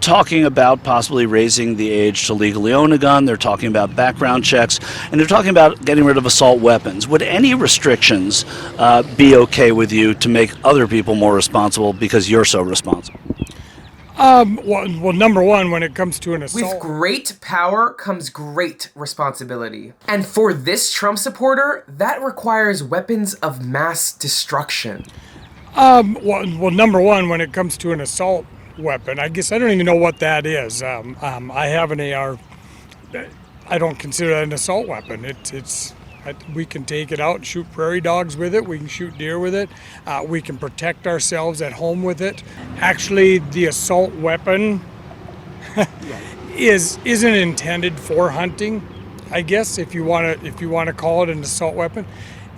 talking about possibly raising the age to legally own a gun. They're talking about background checks, and they're talking about getting rid of assault weapons. Would any restrictions be okay with you to make other people more responsible because you're so responsible? Well, number one, when it comes to an assault... With great power comes great responsibility. And for this Trump supporter, that requires weapons of mass destruction. Well, number one, when it comes to an assault weapon, I guess I don't even know what that is. I have an AR. I don't consider that an assault weapon. We can take it out and shoot prairie dogs with it. We can shoot deer with it. We can protect ourselves at home with it. Actually, the assault weapon isn't intended for hunting. I guess if you want to call it an assault weapon,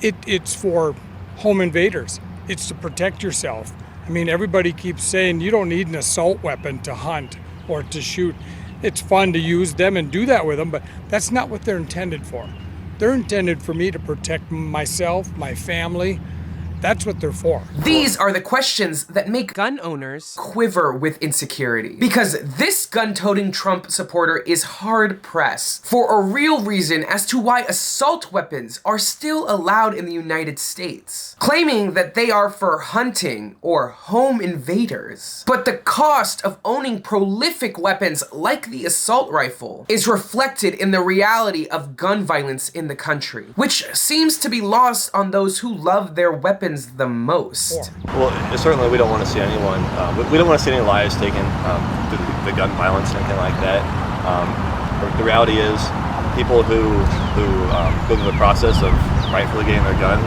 it's for home invaders. It's to protect yourself. I mean, everybody keeps saying you don't need an assault weapon to hunt or to shoot. It's fun to use them and do that with them, but that's not what they're intended for. They're intended for me to protect myself, my family. That's what they're for. These are the questions that make gun owners quiver with insecurity. Because this gun-toting Trump supporter is hard-pressed for a real reason as to why assault weapons are still allowed in the United States, claiming that they are for hunting or home invaders. But the cost of owning prolific weapons like the assault rifle is reflected in the reality of gun violence in the country, which seems to be lost on those who love their weapons the most. Well, certainly we don't want to see anyone, we don't want to see any lives taken through the gun violence and anything like that. The reality is people who go through the process of rightfully getting their guns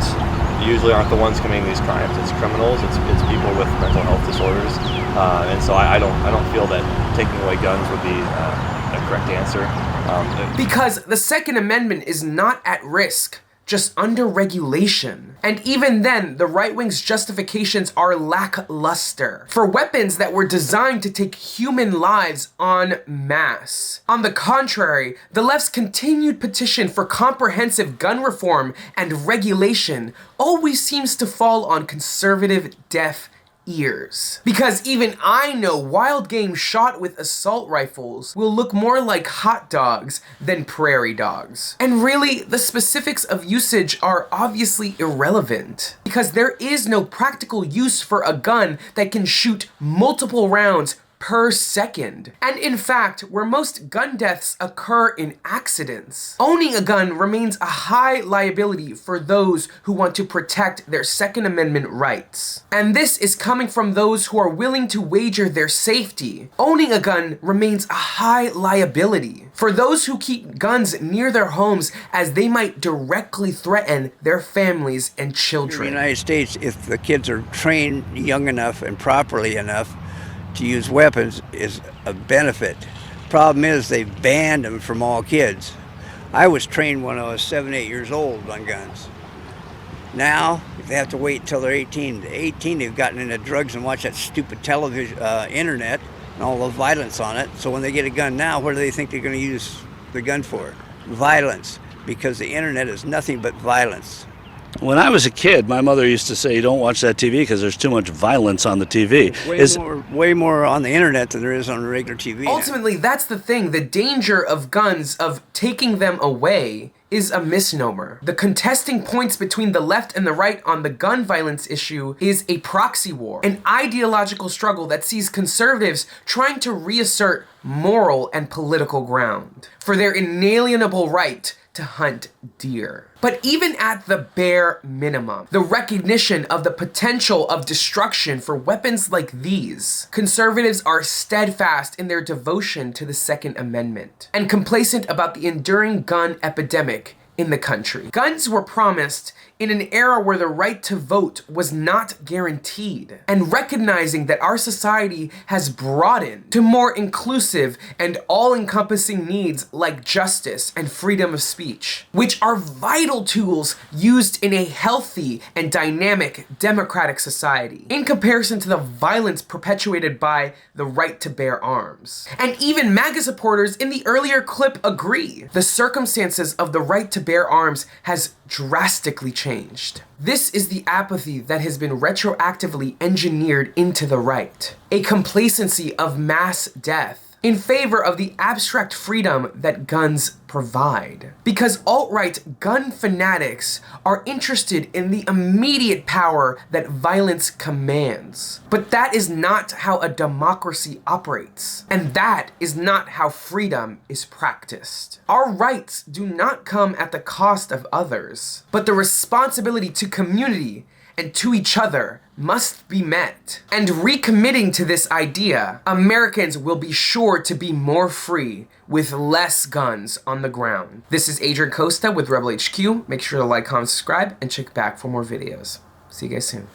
usually aren't the ones committing these crimes. It's criminals, it's people with mental health disorders, and so I don't feel that taking away guns would be a correct answer. Because the Second Amendment is not at risk, just under regulation. And even then, the right wing's justifications are lackluster for weapons that were designed to take human lives en masse. On the contrary, the left's continued petition for comprehensive gun reform and regulation always seems to fall on conservative deaf ears. Because even I know wild game shot with assault rifles will look more like hot dogs than prairie dogs. And really, the specifics of usage are obviously irrelevant, because there is no practical use for a gun that can shoot multiple rounds per second. And in fact, where most gun deaths occur in accidents, owning a gun remains a high liability for those who want to protect their Second Amendment rights. And this is coming from those who are willing to wager their safety. Owning a gun remains a high liability for those who keep guns near their homes, as they might directly threaten their families and children. In the United States, if the kids are trained young enough and properly enough to use weapons, is a benefit. Problem is they banned them from all kids. I was trained when I was 7, 8 years old on guns. Now, they have to wait until they're 18. At 18, they've gotten into drugs and watch that stupid television, internet, and all the violence on it. So when they get a gun now, what do they think they're going to use the gun for? Violence, because the internet is nothing but violence. When I was a kid, my mother used to say, "You don't watch that TV because there's too much violence on the TV." Way more on the internet than there is on regular TV. Ultimately, that's the thing. The danger of guns, of taking them away, is a misnomer. The contesting points between the left and the right on the gun violence issue is a proxy war, an ideological struggle that sees conservatives trying to reassert moral and political ground for their inalienable right to hunt deer. But even at the bare minimum, the recognition of the potential of destruction for weapons like these, conservatives are steadfast in their devotion to the Second Amendment and complacent about the enduring gun epidemic in the country. Guns were promised in an era where the right to vote was not guaranteed, and recognizing that our society has broadened to more inclusive and all-encompassing needs like justice and freedom of speech, which are vital tools used in a healthy and dynamic democratic society, in comparison to the violence perpetuated by the right to bear arms. And even MAGA supporters in the earlier clip agree. The circumstances of the right to bear arms has drastically changed. This is the apathy that has been retroactively engineered into the right. A complacency of mass death in favor of the abstract freedom that guns provide. Because alt-right gun fanatics are interested in the immediate power that violence commands. But that is not how a democracy operates. And that is not how freedom is practiced. Our rights do not come at the cost of others, but the responsibility to community and to each other must be met. And recommitting to this idea, Americans will be sure to be more free with less guns on the ground. This is Adrian Costa with Rebel HQ. Make sure to like, comment, subscribe, and check back for more videos. See you guys soon.